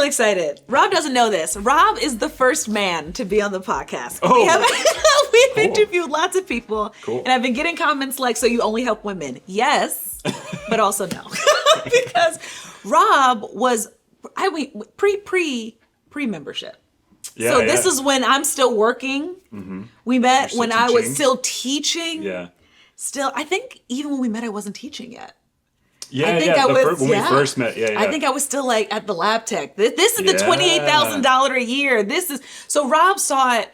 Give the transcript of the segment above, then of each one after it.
excited. Rob doesn't know this. Rob is the first man to be on the podcast. Oh. We've Cool. interviewed lots of people. Cool. And I've been getting comments like, so you only help women. Yes, but also no. Because Rob was pre-membership. Yeah, so this is when I'm still working. Mm-hmm. We met when I was teaching. still teaching. Yeah. Still, I think even when we met, I wasn't teaching yet. Yeah, I think yeah. I was, when yeah. we first met, yeah. I think I was still like at the lab tech. This is the Yeah. $28,000 a year. This is so Rob saw it.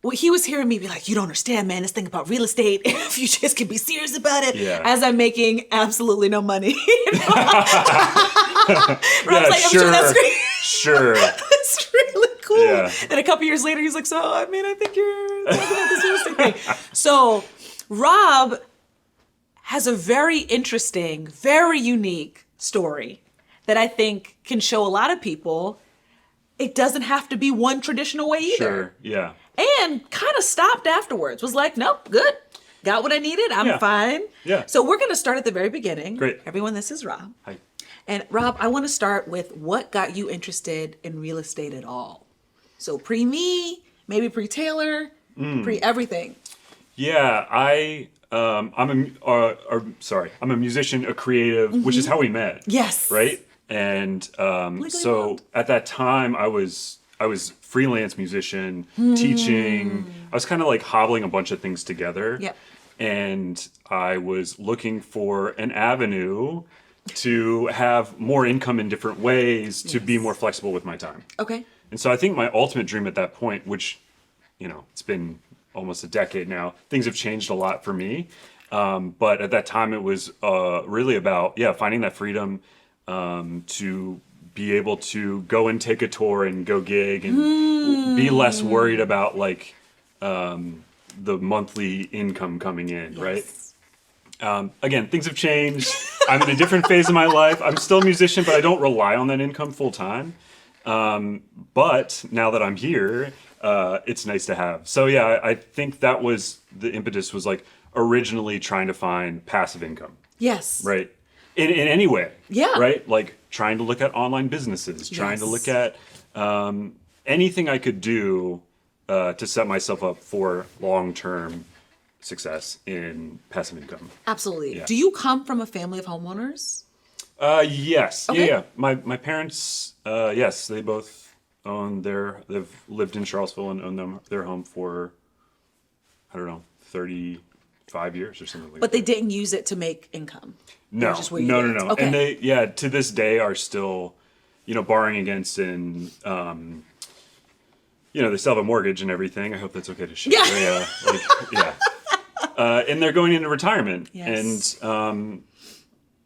Well, he was hearing me be like, "You don't understand, man. This thing about real estate. If you just can be serious about it." Yeah. As I'm making absolutely no money. Rob's like, "I'm sure. sure that's great." Sure. It's really cool. Yeah. And a couple years later, he's like, "So, I mean, I think you're talking about this real estate thing." So, Rob has a very interesting, very unique story that I think can show a lot of people it doesn't have to be one traditional way either. Sure. Yeah. And kind of stopped afterwards. Was like, nope, good. Got what I needed. I'm fine. Yeah. So we're going to start at the very beginning. Great. Everyone, this is Rob. Hi. And Rob, I want to start with what got you interested in real estate at all? So pre-me, maybe pre-Taylor, pre-everything. Yeah, I'm a musician, a creative, which is how we met. Yes. Right? And so at that time I was freelance musician, teaching. I was kind of like hobbling a bunch of things together. Yep. And I was looking for an avenue to have more income in different ways, to be more flexible with my time. Okay. And so I think my ultimate dream at that point, which, it's been almost a decade now, things have changed a lot for me. But at that time it was really about, finding that freedom to be able to go and take a tour and go gig and be less worried about like the monthly income coming in, right? Again, things have changed. I'm in a different phase of my life. I'm still a musician, but I don't rely on that income full time. But now that I'm here, it's nice to have. So yeah, I think that was the impetus, was like originally trying to find passive income. Yes. Right. In any way. Yeah. Right? Like trying to look at online businesses, trying to look at anything I could do to set myself up for long-term success in passive income. Absolutely. Yeah. Do you come from a family of homeowners? Yes. Okay. Yeah. My parents, yes, they both they've lived in Charlottesville and owned their home for, 35 years or something like that. But they didn't use it to make income. No. No. Okay. And they, to this day are still, borrowing against and, they still have a mortgage and everything. I hope that's okay to share. Yeah. And they're going into retirement. Yes. And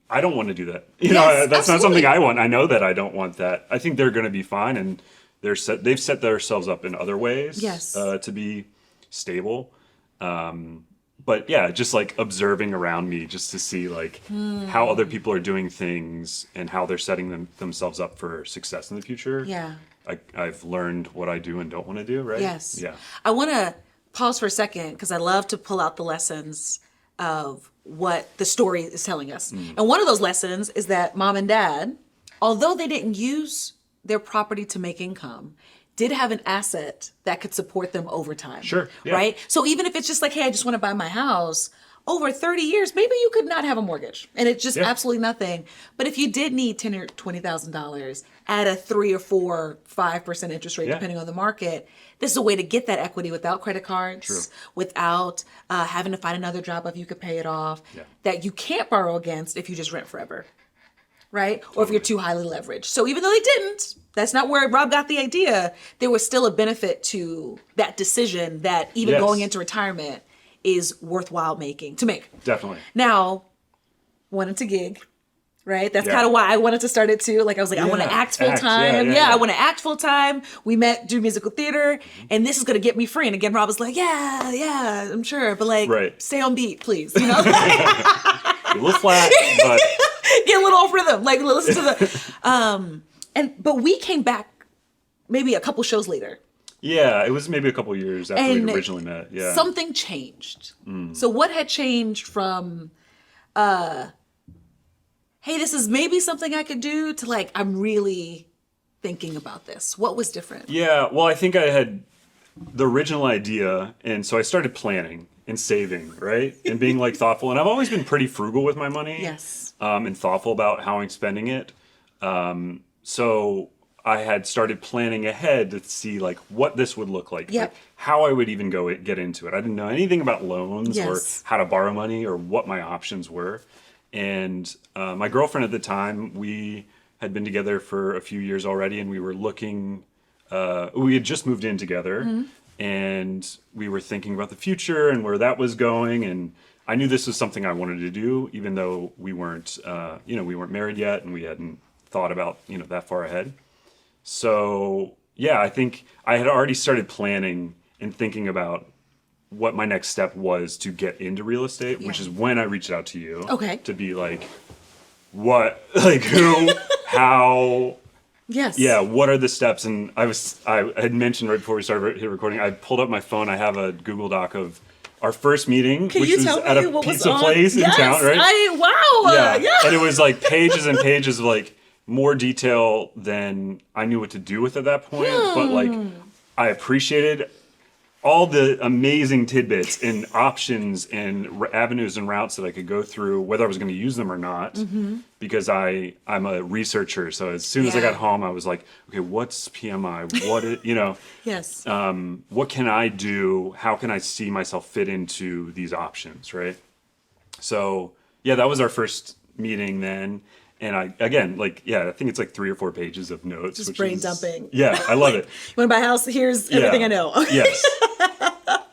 I don't want to do that. Yes, that's absolutely. not something I want. I know that I don't want that. I think they're going to be fine, and they've set themselves up in other ways to be stable. But yeah, just like observing around me, just to see like how other people are doing things and how they're setting themselves up for success in the future. Yeah. I've learned what I do and don't want to do, right? Yes. Yeah. I want to pause for a second because I love to pull out the lessons of what the story is telling us. And one of those lessons is that mom and dad, although they didn't use their property to make income, did have an asset that could support them over time. Sure. Yeah. Right? So even if it's just like, hey, I just want to buy my house, over 30 years, maybe you could not have a mortgage and it's just absolutely nothing. But if you did need $10,000 or $20,000 at a 3 or 4, 5% interest rate, depending on the market, this is a way to get that equity without credit cards, without having to find another job if you could pay it off, that you can't borrow against if you just rent forever. Right? Or if you're too highly leveraged. So even though they didn't, that's not where Rob got the idea, there was still a benefit to that decision that even going into retirement is worthwhile to make. Definitely. Now, wanted to gig, right? That's kind of why I wanted to start it too. Like I was like, I want to act full time. I want to act full time. We met through musical theater, and this is going to get me free. And again, Rob was like, yeah, I'm sure, but like, stay on beat, please. You know, a little flat, but get a little off rhythm. Like listen to the, but we came back maybe a couple shows later. Yeah, it was maybe a couple years after we originally met. Yeah, something changed. So what had changed from, hey, this is maybe something I could do, to like, I'm really thinking about this? What was different? Yeah, well, I think I had the original idea, and so I started planning and saving, right? And being like thoughtful. And I've always been pretty frugal with my money. Yes. And thoughtful about how I'm spending it. So I had started planning ahead to see like what this would look like, Yep. like how I would even get into it. I didn't know anything about loans Yes. or how to borrow money or what my options were. And my girlfriend at the time, we had been together for a few years already, and we were looking. We had just moved in together, and we were thinking about the future and where that was going. And I knew this was something I wanted to do, even though we weren't, we weren't married yet, and we hadn't thought about, that far ahead. So yeah, I think I had already started planning and thinking about what my next step was to get into real estate, which is when I reached out to you. Okay. To be like, what, like who, how, Yes. yeah, what are the steps? And I had mentioned right before we started hit recording, I pulled up my phone. I have a Google Doc of our first meeting, Can which you was tell at me a what was pizza on? place in Yes, town, right? Wow. Yeah. And it was like pages and pages of like more detail than I knew what to do with at that point. But like I appreciated all the amazing tidbits and options and avenues and routes that I could go through, whether I was going to use them or not, because I'm a researcher. So as soon as I Yeah. got home, I was like, okay, what's PMI? Yes. What can I do? How can I see myself fit into these options, right? So yeah, that was our first meeting then. And I think it's like 3 or 4 pages of notes. Just which brain is, dumping. Yeah, I love it. You want to buy a house? Here's everything I know. Yes.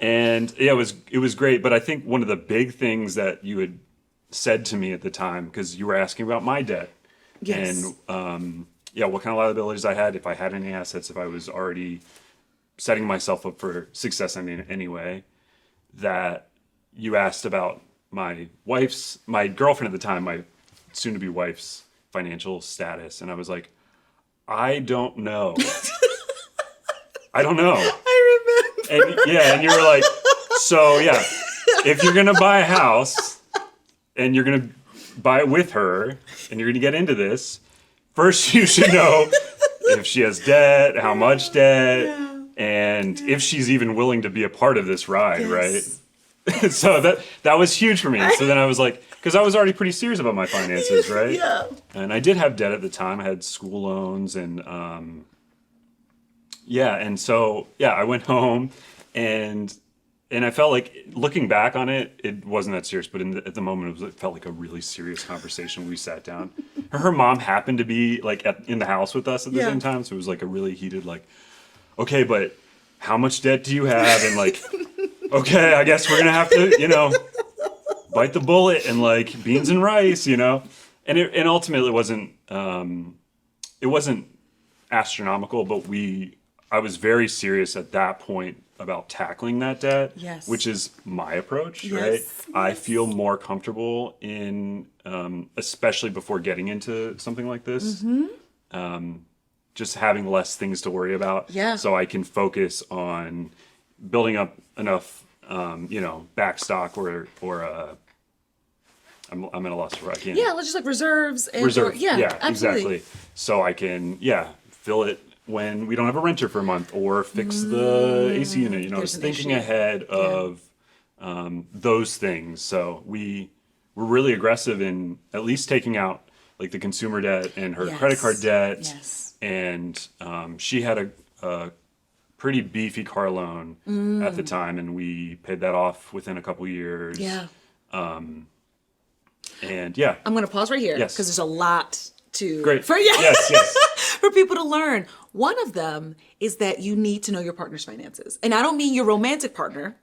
And yeah, it was great. But I think one of the big things that you had said to me at the time, because you were asking about my debt. Yes. And what kind of liabilities I had, if I had any assets, if I was already setting myself up for success in any way, that you asked about my girlfriend at the time, my soon-to-be wife's financial status. And I was like, I don't know. I don't know. I remember. And you were like, so yeah, if you're going to buy a house and you're going to buy it with her and you're going to get into this, first you should know if she has debt, how much debt, and if she's even willing to be a part of this ride, Yes. right? So that was huge for me. So then I was like, because I was already pretty serious about my finances, right? Yeah. And I did have debt at the time. I had school loans and and so I went home and I felt like, looking back on it, it wasn't that serious, but at the moment it felt like a really serious conversation. We sat down. Her mom happened to be like in the house with us at the same time, so it was like a really heated like, okay, but how much debt do you have? And like, okay, I guess we're gonna have to, bite the bullet and like beans and rice, and ultimately it wasn't astronomical, but I was very serious at that point about tackling that debt, which is my approach, right? I feel more comfortable in, especially before getting into something like this, just having less things to worry about, so I can focus on building up enough, back stock or I'm at a loss for I can't. Yeah, let's just like reserves. Absolutely. Absolutely. So I can, fill it when we don't have a renter for a month, or fix the AC unit. I was thinking ahead of those things. So we were really aggressive in at least taking out like the consumer debt and her credit card debt. Yes. And she had a pretty beefy car loan at the time, and we paid that off within a couple years. Yeah. And I'm going to pause right here Yes. because there's a lot to Great. Yes. for people to learn. One of them is that you need to know your partner's finances. And I don't mean your romantic partner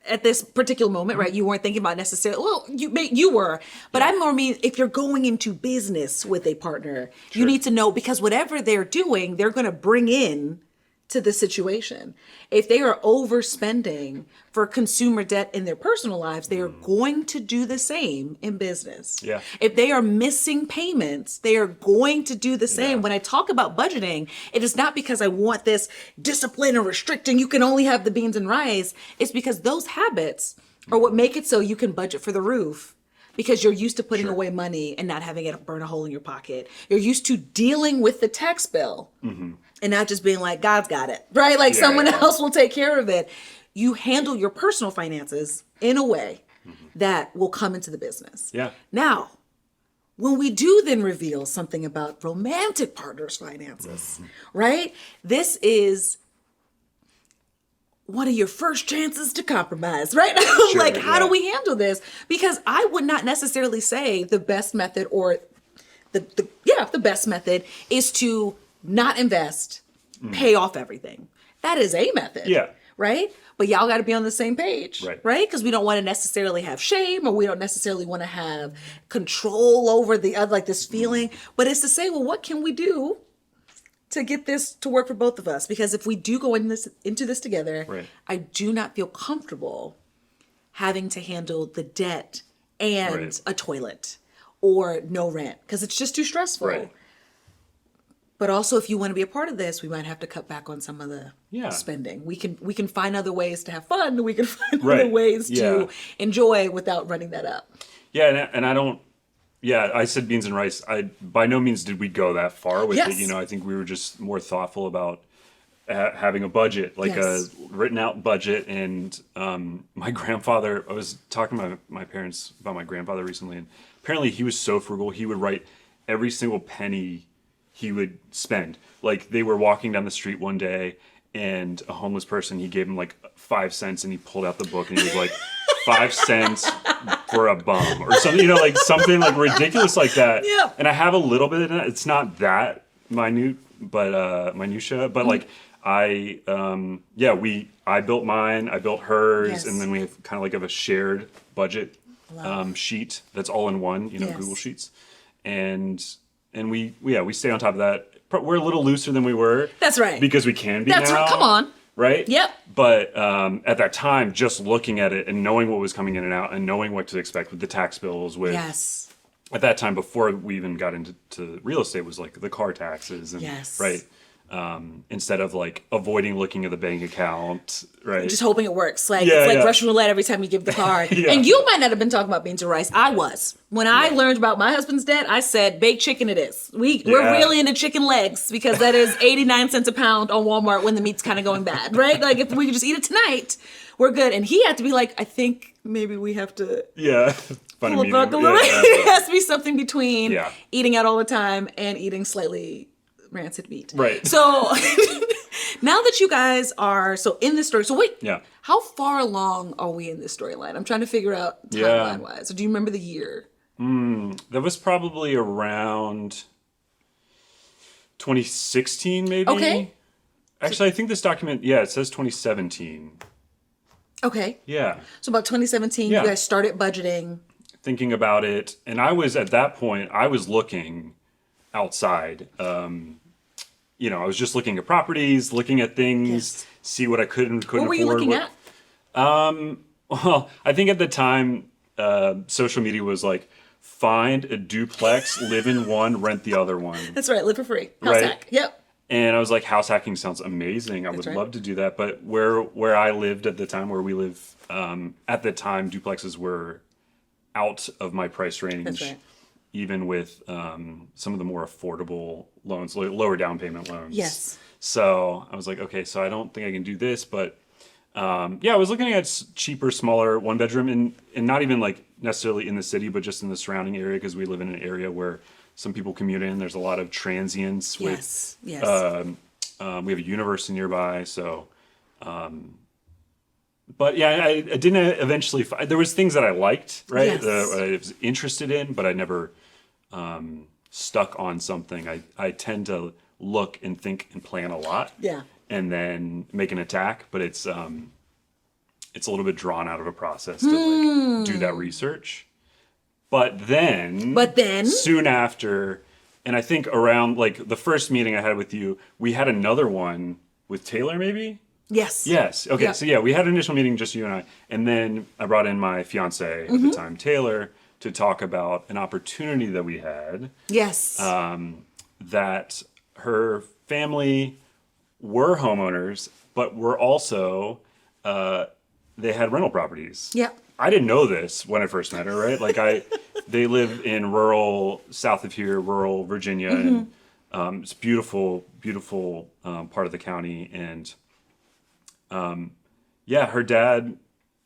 at this particular moment, right? You weren't thinking about necessarily, well, you were, but I more mean if you're going into business with a partner, you need to know, because whatever they're doing, they're going to bring in to the situation. If they are overspending for consumer debt in their personal lives, they are going to do the same in business. Yeah. If they are missing payments, they are going to do the same. Yeah. When I talk about budgeting, it is not because I want this discipline or restricting, you can only have the beans and rice. It's because those habits are what make it so you can budget for the roof, because you're used to putting Sure. away money and not having it burn a hole in your pocket. You're used to dealing with the tax bill and not just being like, God's got it, right? Like Yeah, someone yeah. else will take care of it. You handle your personal finances in a way that will come into the business. Yeah. Now, when we do then reveal something about romantic partners' finances, right? This is one of your first chances to compromise, right? Sure, Like, how do yeah. we handle this? Because I would not necessarily say the best method or the best method is to not invest, pay off everything. That is a method. Yeah. Right? But y'all got to be on the same page, Right. Because we don't want to necessarily have shame, or we don't necessarily want to have control over the other, like this feeling. But it's to say, well, what can we do to get this to work for both of us? Because if we do go into this together, Right. I do not feel comfortable having to handle the debt and Right. a toilet or no rent, because it's just too stressful. Right. But also, if you want to be a part of this, we might have to cut back on some of the Yeah. spending. We can find other ways to have fun. We can find Right. other ways Yeah. to enjoy without running that up. Yeah, and I don't. Yeah, I said beans and rice. I by no means did we go that far with Yes. it. You know, I think we were just more thoughtful about having a budget, like Yes. a written out budget. And my grandfather, I was talking to my parents about my grandfather recently, and apparently he was so frugal. He would write every single penny he would spend. Like they were walking down the street one day, and a homeless person, he gave him like 5 cents, and he pulled out the book, and he was like, 5 cents for a bum or something, you know, like something like ridiculous like that. Yeah. And I have a little bit of that. It's not that minute, but minutia. But like I built mine, I built hers, Yes. and then we have kind of like a shared budget sheet that's all in one, you know, Yes. Google Sheets, and we stay on top of that. We're a little looser than we were. That's right. Because we can be That's now. right. Come on. Right? Yep. But at that time, just looking at it and knowing what was coming in and out and knowing what to expect with the tax bills, with Yes. at that time before we even got into real estate was like the car taxes and Yes. right. Instead of like avoiding looking at the bank account, right? Just hoping it works. Like Yeah, it's like yeah. Russian roulette every time you give the card. Yeah. And you might not have been talking about beans and rice. I was. When I learned about my husband's debt, I said, baked chicken it is. We're Yeah. really into chicken legs because that is 89 cents a pound on Walmart when the meat's kind of going bad, right? Like if we could just eat it tonight, we're good. And he had to be like, I think maybe we have to yeah. Funny pull it back a medium. little. Yeah, It yeah. has to be something between Yeah. eating out all the time and eating slightly rancid meat. Right. So now that you guys are so in this story, so wait, Yeah. how far along are we in this storyline? I'm trying to figure out Yeah. timeline wise. So do you remember the year? That was probably around 2016, maybe. Okay. Actually, I think this document, it says 2017. Okay. Yeah. So about 2017, Yeah. you guys started budgeting. Thinking about it, and I was at that point, I was looking outside. You know, I was just looking at properties, looking at things, Yes. see what I could and couldn't What were you afford. looking at? Well, I think at the time, social media was like, find a duplex, live in one, rent the other one. That's right. Live for free. House Right. hack. Yep. And I was like, house hacking sounds amazing. I would right. love to do that. But where I lived at the time, where we live, at the time, duplexes were out of my price range. That's right. Even with some of the more affordable loans, lower down payment loans. Yes. So I was like, okay, so I don't think I can do this, but I was looking at cheaper, smaller one bedroom, and not even like necessarily in the city, but just in the surrounding area, because we live in an area where some people commute in. There's a lot of transients. Yes. With, Yes. we have a university nearby, so. But yeah, I didn't eventually. There was things that I liked, right? Yes. I was interested in, but I never stuck on something. I tend to look and think and plan a lot, Yeah. and then make an attack. But it's a little bit drawn out of a process to like do that research. But then soon after, and I think around like the first meeting I had with you, we had another one with Taylor, maybe. Yes. Yes. Okay. Yeah. So yeah, we had an initial meeting, just you and I, and then I brought in my fiance at the time, Taylor, to talk about an opportunity that we had. Yes. That her family were homeowners, but were also they had rental properties. Yep. I didn't know this when I first met her, right? Like they live in rural, south of here, rural Virginia, and it's beautiful, beautiful part of the county. And yeah, her dad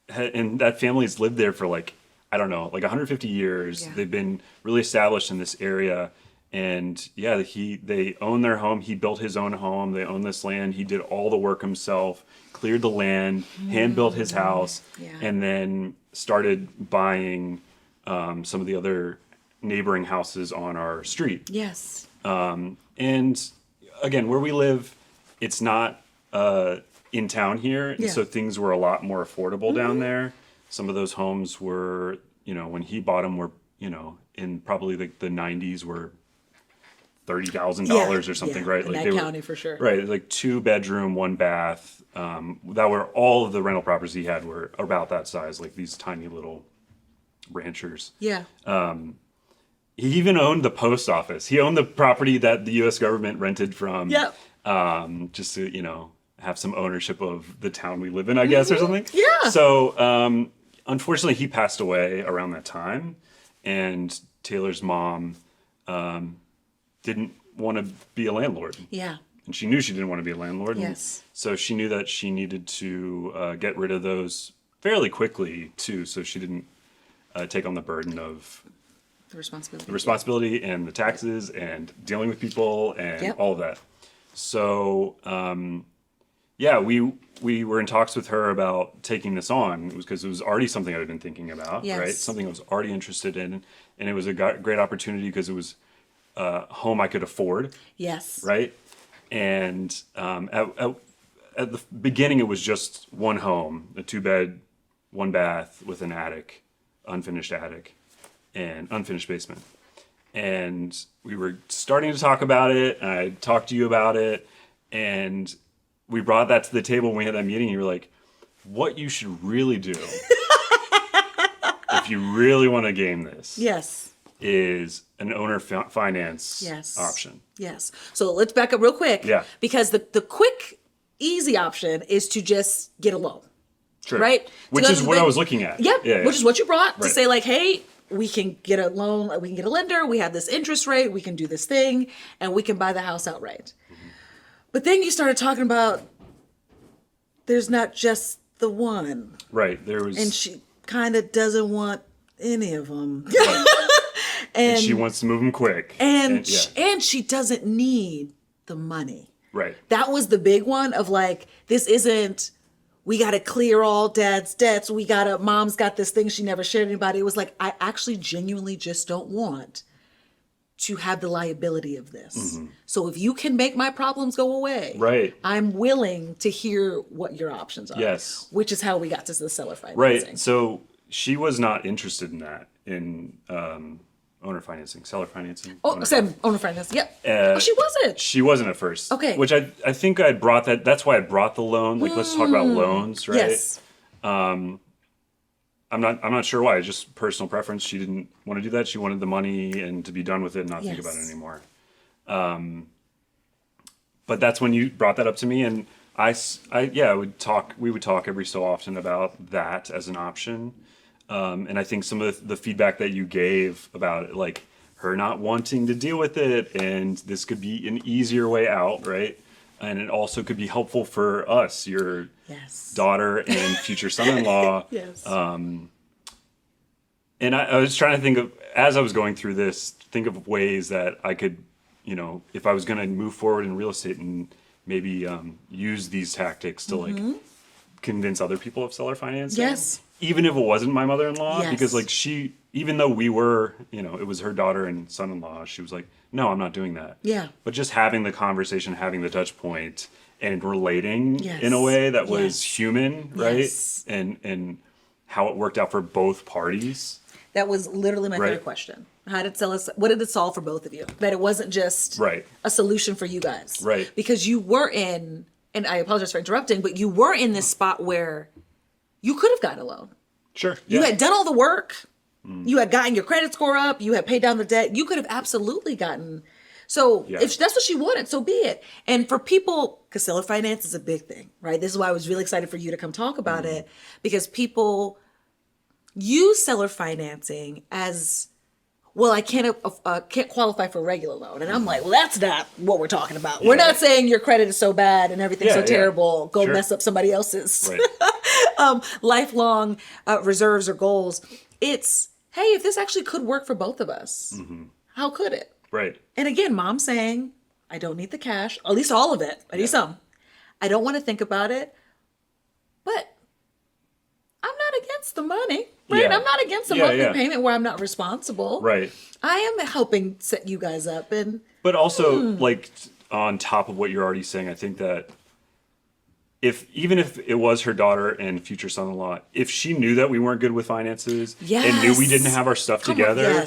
and that family's lived there for like, I don't know, like 150 years. Yeah. They've been really established in this area. And yeah, they own their home. He built his own home. They own this land. He did all the work himself, cleared the land, hand built his house, Yeah. and then started buying some of the other neighboring houses on our street. Yes. And again, where we live, it's not in town here, and Yeah. so things were a lot more affordable down there. Some of those homes were, when he bought them, were in probably the 90s, were $30,000 or something, right? In Like that they county were, for sure. right, like 2-bedroom, 1-bath. That were all of the rental properties he had were about that size, like these tiny little ranchers. Yeah. He even owned the post office. He owned the property that the U.S. government rented from. Yep. Just to have some ownership of the town we live in, I guess, or something. Yeah. So unfortunately, he passed away around that time, and Taylor's mom didn't want to be a landlord. Yeah. And she knew she didn't want to be a landlord. And Yes. so she knew that she needed to get rid of those fairly quickly, too, so she didn't take on the burden of The responsibility. the responsibility and the taxes and dealing with people and Yep. all of that. So, yeah, we were in talks with her about taking this on because it was already something I'd been thinking about, Yes. right? Something I was already interested in. And it was a great opportunity because it was a home I could afford, Yes. right? And at the beginning, it was just one home, a 2-bed, 1-bath with an attic, unfinished attic, and unfinished basement. And we were starting to talk about it, and I talked to you about it, and we brought that to the table when we had that meeting. You were like, what you should really do if you really want to game this Yes. is an owner finance Yes. option. Yes. So let's back up real quick. Yeah. Because the quick, easy option is to just get a loan. Sure. Right? To Which go is to the what I bank. was looking at. Yep. Yeah, Which is what you brought to Right. say like, hey, we can get a loan, we can get a lender, we have this interest rate, we can do this thing, and we can buy the house outright. But then you started talking about there's not just the one, Right. There was. and she kind of doesn't want any of them. and she wants to move them quick. And yeah. and she doesn't need the money. Right. That was the big one of like, this isn't, we got to clear all dad's debts. Mom's got this thing she never shared with anybody. It was like, I actually genuinely just don't want to have the liability of this. So if you can make my problems go away, Right. I'm willing to hear what your options are. Yes. Which is how we got to the seller financing. Right. So she was not interested in that, in owner financing, seller financing. Oh, same owner finance. Yep. Oh, she wasn't. She wasn't at first. Okay. Which I think I brought that. That's why I brought the loan. Like, let's talk about loans, right? Yes. I'm not sure why. Just personal preference. She didn't want to do that. She wanted the money and to be done with it and not think about it Yes. anymore. But that's when you brought that up to me, and I we would talk every so often about that as an option. And I think some of the feedback that you gave about it, like her not wanting to deal with it, and this could be an easier way out, right? And it also could be helpful for us, your Yes. daughter and future son-in-law. Yes. And I was trying to think of, as I was going through this, think of ways that I could, if I was going to move forward in real estate and maybe use these tactics to like convince other people of seller financing. Yes. Even if it wasn't my mother-in-law, Yes. because like even though we were, it was her daughter and son-in-law, she was like, no, I'm not doing that. Yeah. But just having the conversation, having the touch point, and relating Yes. in a way that was Yes. human, right? Yes. And how it worked out for both parties. That was literally my Right. third question. What did it solve for both of you? That it wasn't just Right. a solution for you guys. Right. Because you were in, and I apologize for interrupting, but you were in this spot where you could have gotten a loan. Sure. You yeah. had done all the work. You had gotten your credit score up. You had paid down the debt. You could have absolutely gotten. So Yeah. if that's what she wanted, so be it. And for people, because seller finance is a big thing, right? This is why I was really excited for you to come talk about it, because people, use seller financing as, well, I can't qualify for a regular loan. And I'm like, well, that's not what we're talking about. We're not saying your credit is so bad and everything's so terrible. Go mess up somebody else's lifelong reserves or goals. It's, hey, if this actually could work for both of us, how could it? Right. And again, Mom's saying, I don't need the cash, at least all of it. I need some. I don't want to think about it, but I'm not against the money, right? Yeah. I'm not against a monthly payment where I'm not responsible. Right. I am helping set you guys up. But also, like, on top of what you're already saying, I think that even if it was her daughter and future son-in-law, if she knew that we weren't good with finances and knew we didn't have our stuff together,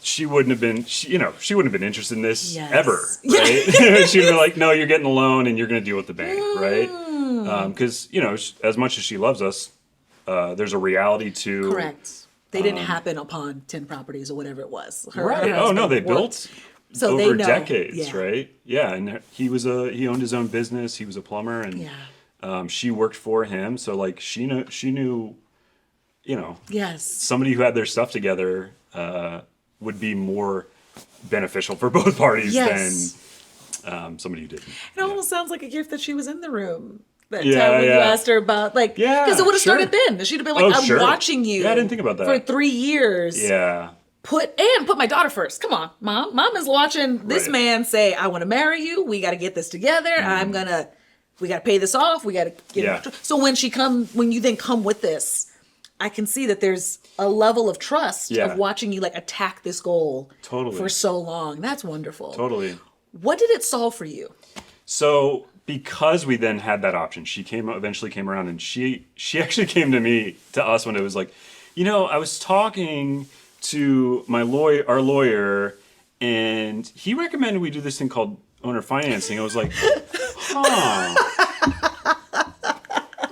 she wouldn't have been, she wouldn't have been interested in this ever, right? She'd be like, no, you're getting a loan and you're going to deal with the bank, right? Because, as much as she loves us, there's a reality to... Correct. They didn't happen upon 10 properties or whatever it was. Right. Oh, no, they built so over they know. decades, right? Yeah, and he owned his own business. He was a plumber, and she worked for him. So, like, she knew, somebody who had their stuff together would be more beneficial for both parties than somebody who didn't. It almost sounds like a gift that she was in the room that time when you asked her about, like, because it would have started then. She'd have been like, I'm watching you. Yeah, I didn't think about that. For 3 years. Yeah. Put my daughter first. Come on, Mom. Mom is watching this man say, I want to marry you. We got to get this together. We got to pay this off. We got to get So when you then come with this, I can see that there's a level of trust of watching you like attack this goal for so long. That's wonderful. Totally. What did it solve for you? So because we then had that option, she eventually came around, and she actually came to us when it was like, I was talking to our lawyer, and he recommended we do this thing called owner financing. I was like,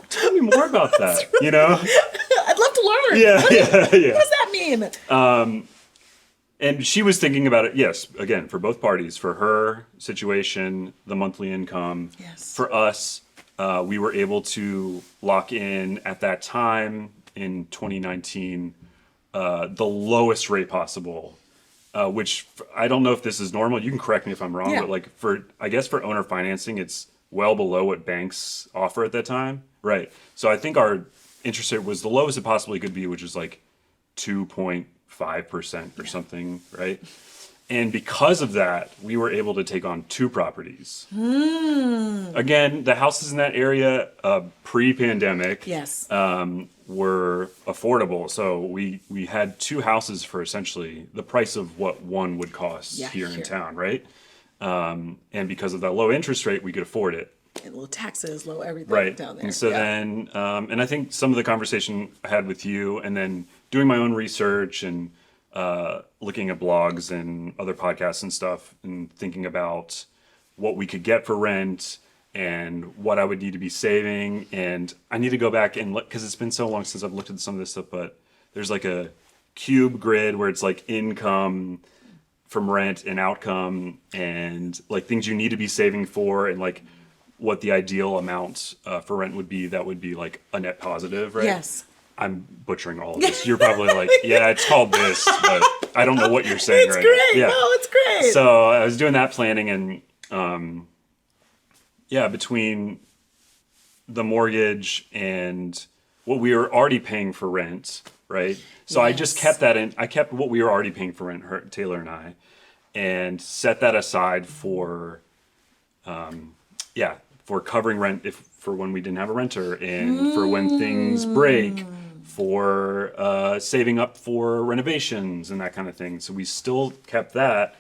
tell me more about that, I'd love to learn. Yeah. What does that mean? And she was thinking about it, yes, again, for both parties, for her situation, the monthly income. Yes. For us, we were able to lock in at that time in 2019 the lowest rate possible, which I don't know if this is normal. You can correct me if I'm wrong, but like for owner financing, it's well below what banks offer at that time. Right. So I think our interest rate was the lowest it possibly could be, which is like 2.5% or something, right? And because of that, we were able to take on 2 properties. Again, the houses in that area pre-pandemic were affordable. So we had 2 houses for essentially the price of what one would cost here in town, right? And because of that low interest rate, we could afford it. And low taxes, low everything down there. And so then, and I think some of the conversation I had with you, and then doing my own research and looking at blogs and other podcasts and stuff, and thinking about what we could get for rent and what I would need to be saving. And I need to go back and look, because it's been so long since I've looked at some of this stuff, but there's like a cube grid where it's like income from rent and outcome and like things you need to be saving for, and like what the ideal amount for rent would be. That would be like a net positive, right? Yes. I'm butchering all of this. You're probably like, yeah, it's called this, but I don't know what you're saying it's right great. now. Yeah. No, it's great. So I was doing that planning, and between the mortgage and what we were already paying for rent, right? So I just kept that in. I kept what we were already paying for rent, Taylor and I, and set that aside for covering rent for when we didn't have a renter, and for when things break, for saving up for renovations and that kind of thing. So we still kept that,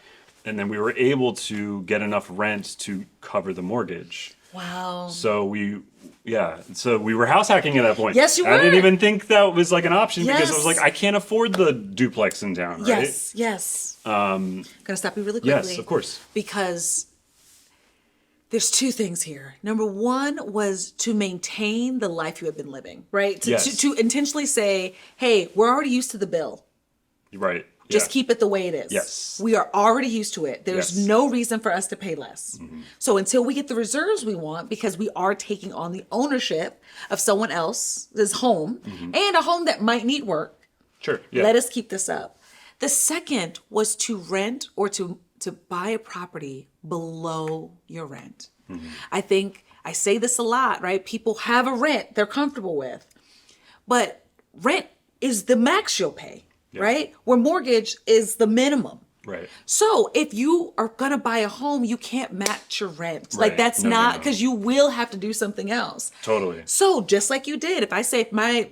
and then we were able to get enough rent to cover the mortgage. Wow. So we were house hacking at that point. Yes, you were. I didn't even think that was like an option because I was like, I can't afford the duplex in town, right? Yes. Gonna stop you really quickly. Yes, of course. Because there's 2 things here. Number 1 was to maintain the life you had been living, right? To intentionally say, hey, we're already used to the bill. Right. Just keep it the way it is. Yes. We are already used to it. There's no reason for us to pay less. So until we get the reserves we want, because we are taking on the ownership of someone else's home and a home that might need work, Sure. Yeah. Let us keep this up. The second was to rent or to buy a property below your rent. I think I say this a lot, right? People have a rent they're comfortable with, but rent is the max you'll pay, right? Where mortgage is the minimum. Right. So if you are going to buy a home, you can't match your rent. Like Right. that's No, no, not, no. because you will have to do something else. Totally. So just like you did, if I say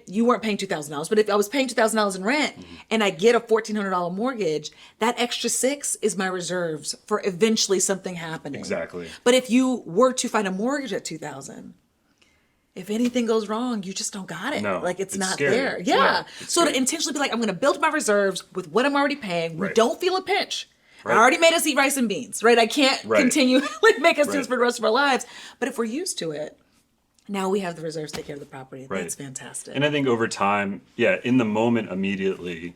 you weren't paying $2,000, but if I was paying $2,000 in rent and I get a $1,400 mortgage, that extra $600 is my reserves for eventually something happening. Exactly. But if you were to find a mortgage at $2,000, if anything goes wrong, you just don't got it. No, Like it's not scary. there. Yeah. It's So scary. to intentionally be like, I'm going to build my reserves with what I'm already paying. We Right. don't feel a pinch. Right. I already made us eat rice and beans, right? I can't Right. continue like make us do Right. this for the rest of our lives. But if we're used to it, now we have the reserves to take care of the property. Right. That's fantastic. And I think over time, in the moment immediately,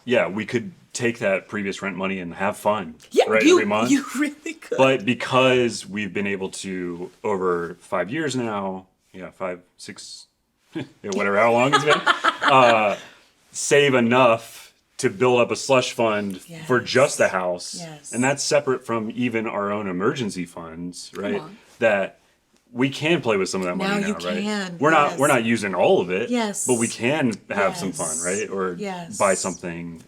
we could take that previous rent money and have fun, right, every month. You really could. But because we've been able to, over 5 years now, 5, 6, whatever, how long it's been, save enough to build up a slush fund for just the house. Yes. And that's separate from even our own emergency funds, right? on. That we can play with some of that money Now now, you right? can, We're yes. not using all of it. Yes. But we can have some Yes. fun, right? Or Yes. buy something,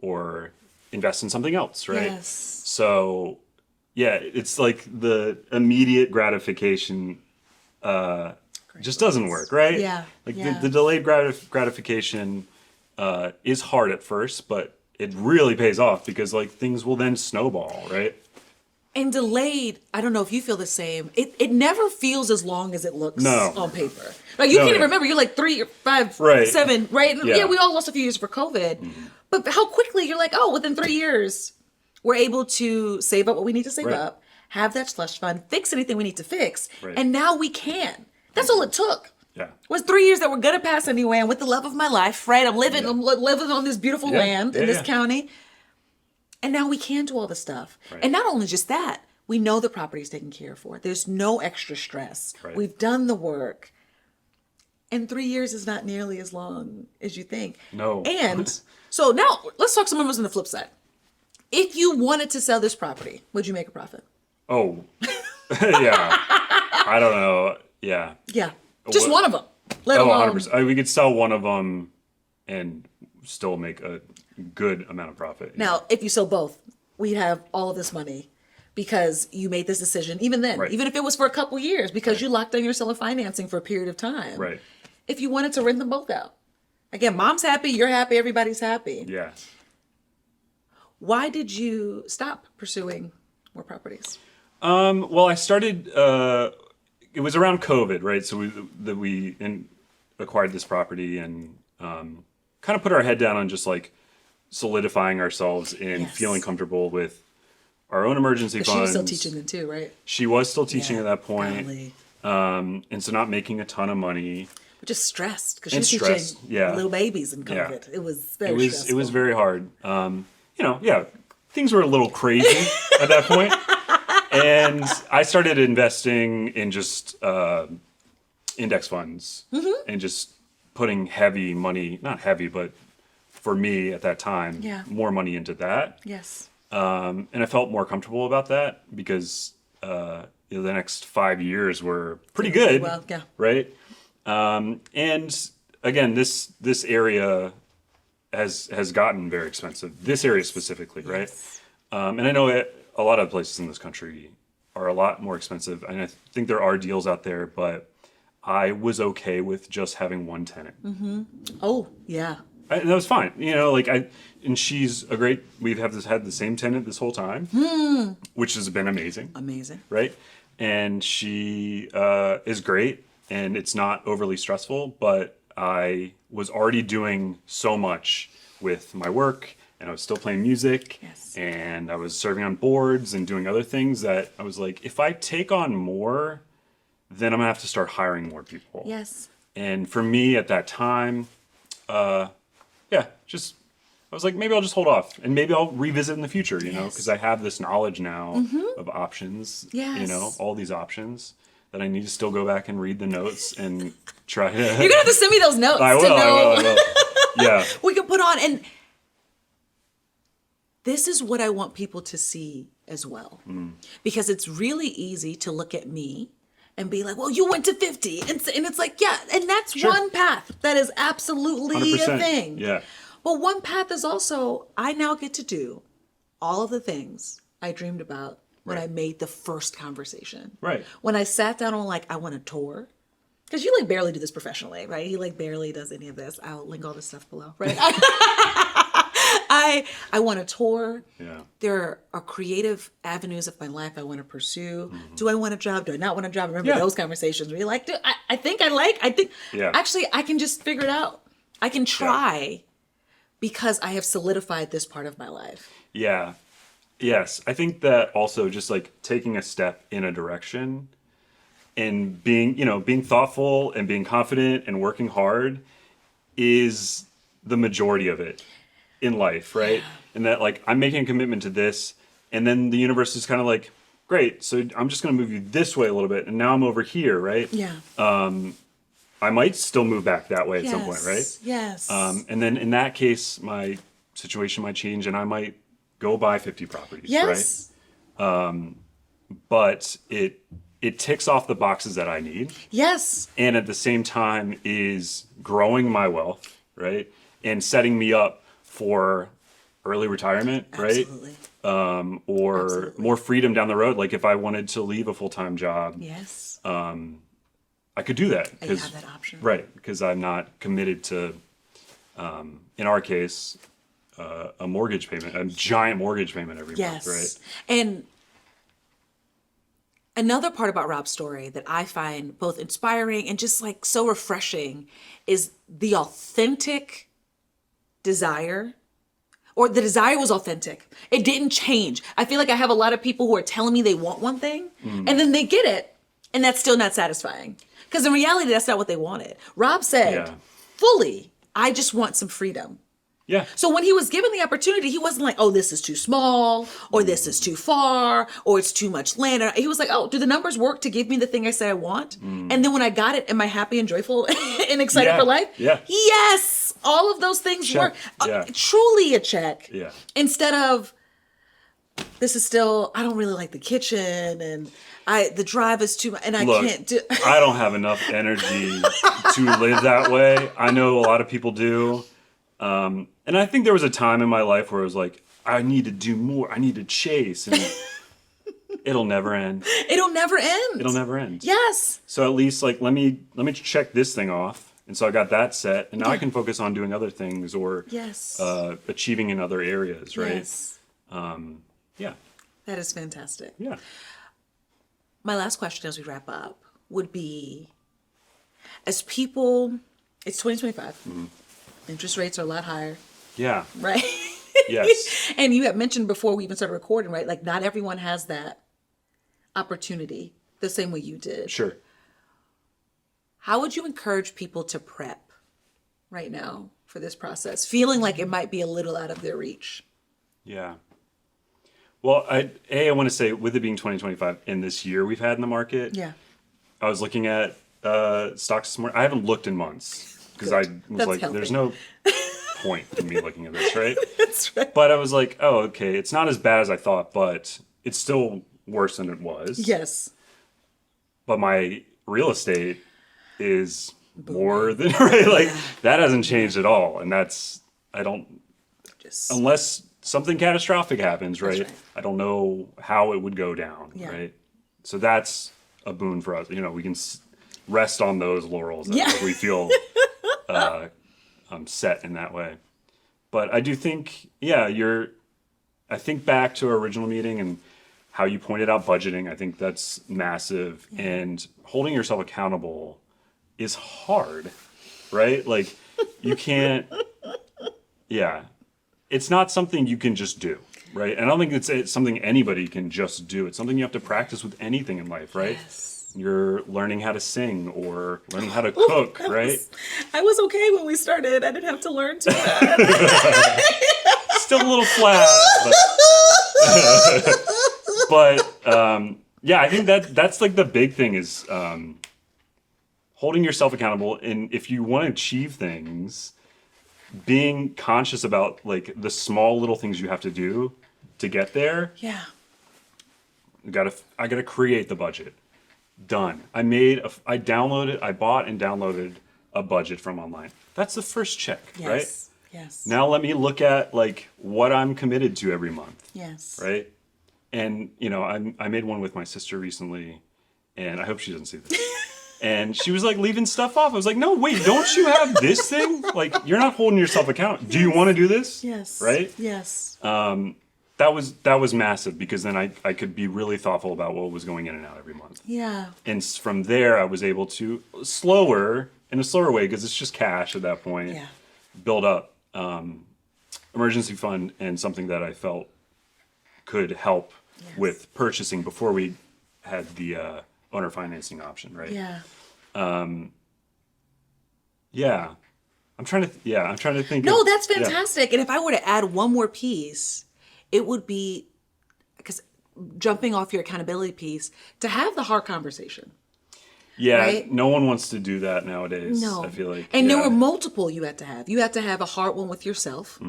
or invest in something else, right? Yes. So, it's like the immediate gratification just doesn't work, right? Yeah, Like yeah. the delayed gratification is hard at first, but it really pays off because like things will then snowball, right? And delayed, I don't know if you feel the same. It never feels as long as it looks No. on paper. Like you No, can't even yeah. remember. You're like 3 or 5, Right. 7, right? And Yeah. we all lost a few years for COVID. But how quickly you're like, within 3 years, we're able to save up what we need to save Right. up, have that slush fund, fix anything we need to fix, Right. and now we can. That's all it took. Yeah. Was 3 years that were gonna pass anyway, and with the love of my life, right? I'm living on this beautiful Yeah. land in Yeah, this yeah. county, and now we can do all this stuff. Right. And not only just that, we know the property's taken care for. There's no extra stress. Right. We've done the work, and 3 years is not nearly as long as you think. No. And so now let's talk some numbers on the flip side. If you wanted to sell this property, would you make a profit? Oh, yeah. I don't know. Yeah. Yeah, just What- one of them. Let Oh, alone 100%. We could sell one of them and still make a good amount of profit. Now, if you sell both, we'd have all of this money because you made this decision, even then, Right. even if it was for a couple years, because you locked in your seller financing for a period of time. Right. If you wanted to rent them both out. Again, mom's happy, you're happy, everybody's happy. Yeah. Why did you stop pursuing more properties? Well, I started. It was around COVID, right? So we acquired this property and kind of put our head down on just like solidifying ourselves in Yes. feeling comfortable with our own emergency She funds. was still teaching them too, right? She was still teaching Yeah, at that point, golly. and so not making a ton of money. But just stressed because And she was stressed, teaching yeah. little babies in Yeah. COVID. It was very It stressful. was very hard. Things were a little crazy at that point. And I started investing in just index funds and just putting heavy money, not heavy, but for me at that time, Yeah. more money into that. Yes. And I felt more comfortable about that because the next 5 years were pretty good. Well, yeah. Right? And again, this area has gotten very expensive. This area specifically, right? Yes. And I know a lot of places in this country are a lot more expensive, and I think there are deals out there, but I was okay with just having one tenant. Oh, yeah. And that was fine. And she's a great. Had the same tenant this whole time, which has been amazing, Amazing. right? And she is great, and it's not overly stressful. But I was already doing so much with my work, and I was still playing music, Yes. and I was serving on boards and doing other things that I was like, if I take on more, then I'm gonna have to start hiring more people. Yes. And for me at that time, I was like, maybe I'll just hold off and maybe I'll revisit in the future, Yes. because I have this knowledge now of options, Yes. all these options that I need to still go back and read the notes and try to. You're gonna have to send me those notes I will. to know. I will. Yeah. We can put on, and this is what I want people to see as well, because it's really easy to look at me and be like, well, you went to 50, and it's like, yeah, and that's one path that is absolutely a 100%. thing. Yeah. But one path is also, I now get to do all of the things I dreamed about when I made the first conversation. Right. When I sat down and like, I want a tour. Because you like barely do this professionally, right? He like barely does any of this. I'll link all this stuff below, right? I want a tour. Yeah. There are creative avenues of my life I want to pursue. Do I want a job? Do I not want a job? Remember those conversations where you're like, I think actually I can just figure it out. I can try because I have solidified this part of my life. Yeah. Yes. I think that also just like taking a step in a direction and being thoughtful and being confident and working hard is the majority of it in life, right? Yeah. And that like I'm making a commitment to this, and then the universe is kind of like, great, so I'm just going to move you this way a little bit, and now I'm over here, right? Yeah. I might still move back that way at some point, right? Yes. And then in that case, my situation might change, and I might go buy 50 properties, right? But it ticks off the boxes that I need. Yes. And at the same time is growing my wealth, right? And setting me up for early retirement, right? Absolutely. Or more freedom down the road. Like if I wanted to leave a full-time job, yes, I could do that. You have that option. Right, because I'm not committed to, in our case, a mortgage payment, a giant mortgage payment every month, right? And another part about Rob's story that I find both inspiring and just like so refreshing is the authentic desire, or the desire was authentic. It didn't change. I feel like I have a lot of people who are telling me they want one thing and then they get it and that's still not satisfying. Because in reality, that's not what they wanted. Rob said fully, I just want some freedom. Yeah. So when he was given the opportunity, he wasn't like, oh, this is too small, or this is too far, or it's too much land. He was like, oh, do the numbers work to give me the thing I say I want? And then when I got it, am I happy and joyful and excited for life? Yeah. Yes. All of those things work. Truly a check. Yeah. Instead of, this is still, I don't really like the kitchen, and the drive is too much, and I can't do. I don't have enough energy to live that way. I know a lot of people do. And I think there was a time in my life where I was like, I need to do more. I need to chase. And it'll never end. It'll never end. It'll never end. Yes. So at least like, let me check this thing off. And so I got that set. And now I can focus on doing other things or achieving in other areas, right? Yes. Yeah. That is fantastic. Yeah. My last question as we wrap up would be, as people, it's 2025. Interest rates are a lot higher. Yeah. Right? Yes. And you had mentioned before we even started recording, right? Like not everyone has that opportunity the same way you did. Sure. How would you encourage people to prep right now for this process, feeling like it might be a little out of their reach? Yeah. Well, I want to say with it being 2025 and this year we've had in the market. Yeah. I was looking at stocks this morning. I haven't looked in months. Because I was like, healthy. There's no point in me looking at this, right? That's right. But I was like, oh, okay, it's not as bad as I thought, but it's still worse than it was. Yes. But my real estate is more than, right? Like, that hasn't changed at all. And unless something catastrophic happens, right? I don't know how it would go down, right? So that's a boon for us. We can rest on those laurels. Like we feel set in that way. But I do think, I think back to our original meeting and how you pointed out budgeting. I think that's massive. And holding yourself accountable is hard, right? Like you can't, it's not something you can just do, right? And I don't think it's something anybody can just do. It's something you have to practice with anything in life, right? Yes. You're learning how to sing or learning how to cook, right? I was okay when we started. I didn't have to learn to do that. Still a little flat. But Yeah, I think that's like the big thing is holding yourself accountable. And if you want to achieve things, being conscious about like the small little things you have to do to get there. Yeah. I gotta create the budget. Done. I bought and downloaded a budget from online. That's the first check, right? Yes. Yes. Now let me look at like what I'm committed to every month. Yes. Right. And you know, I made one with my sister recently, and I hope she doesn't see this. And she was like leaving stuff off. I was like, no, wait, don't you have this thing? Like, you're not holding yourself accountable. Do you want to do this? Yes. Right? Yes. That was massive because then I could be really thoughtful about what was going in and out every month. Yeah. And from there, I was able to in a slower way, because it's just cash at that point, Yeah. build up emergency fund and something that I felt could help with purchasing before we had the owner financing option, right? Yeah. Yeah. I'm trying to think. No, that's fantastic. And if I were to add one more piece, it would be, because jumping off your accountability piece, to have the hard conversation. Yeah, right? No one wants to do that nowadays. No. I feel like. And there were multiple you had to have. You had to have a hard one with yourself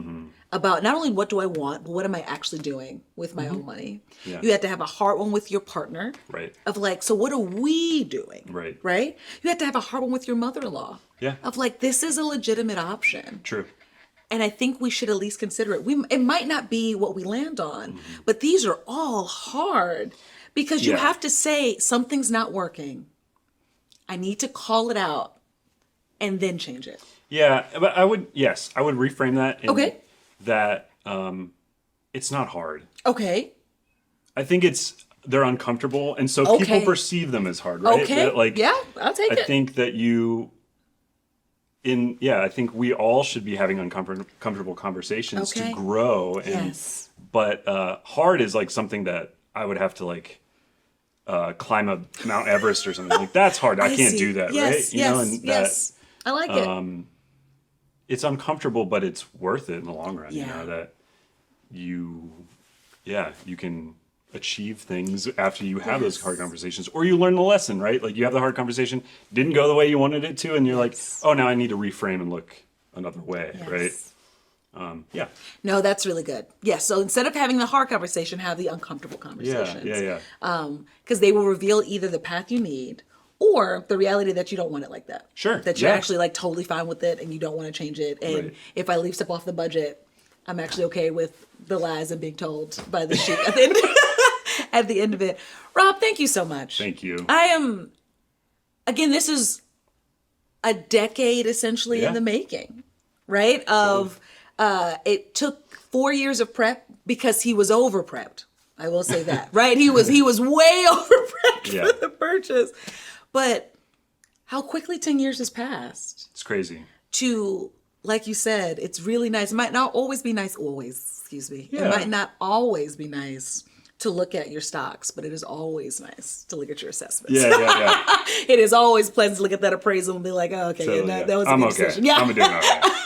about not only what do I want, but what am I actually doing with my own money. Yeah. You had to have a hard one with your partner. Right. Of like, so what are we doing? Right. Right? You had to have a hard one with your mother-in-law. Yeah. Of like, this is a legitimate option. True. And I think we should at least consider it. It might not be what we land on, but these are all hard because you have to say something's not working. I need to call it out and then change it. Yeah, but I would reframe that. Okay. That it's not hard. Okay. I think they're uncomfortable, and so people perceive them as hard, right? Okay. Like, yeah, I'll take it. I think that I think we all should be having uncomfortable conversations to grow. And, but hard is like something that I would have to like climb a Mount Everest or something. Like, that's hard. I can't do that, right? Yes. I like it. It's uncomfortable, but it's worth it in the long run. Yeah. You know, that you can achieve things after you have those hard conversations, or you learn the lesson, right? Like, you have the hard conversation, didn't go the way you wanted it to, and you're like, oh, now I need to reframe and look another way, right? Yeah. No, that's really good. Yes. So instead of having the hard conversation, have the uncomfortable conversations. Yeah. Because they will reveal either the path you need or the reality that you don't want it like that. Sure. That you're actually like totally fine with it and you don't want to change it. And if I leave stuff off the budget, I'm actually okay with the lies I'm being told by the sheet at the end. At the end of it. Rob, thank you so much. Thank you. Again, this is a decade essentially in the making, right? It took 4 years of prep because he was over prepped. I will say that, right? He was way over prepped for the purchase. But how quickly 10 years has passed. It's crazy. To, like you said, it's really nice. It might not always be nice, It might not always be nice to look at your stocks, but it is always nice to look at your assessments. Yeah. It is always pleasant to look at that appraisal and be like, oh, okay, Totally, that was a good decision. Yeah. I'm doing all right.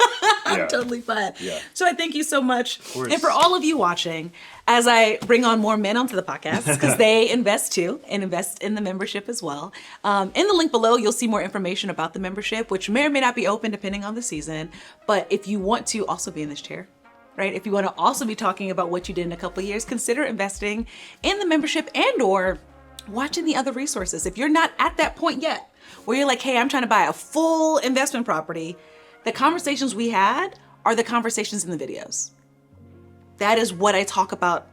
I'm totally fine. Yeah. So I thank you so much. And for all of you watching, as I bring on more men onto the podcast, because they invest too, and invest in the membership as well. In the link below, you'll see more information about the membership, which may or may not be open depending on the season. But if you want to also be in this chair, right? If you want to also be talking about what you did in a couple of years, consider investing in the membership and or watching the other resources. If you're not at that point yet, where you're like, hey, I'm trying to buy a full investment property, the conversations we had are the conversations in the videos. That is what I talk about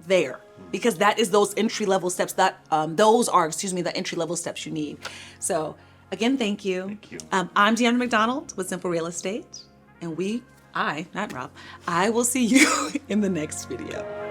there, because that is those entry-level steps that, the entry-level steps you need. So again, thank you. Thank you. I'm Deanna McDonald with Simple Real Estate, and not Rob, I will see you in the next video.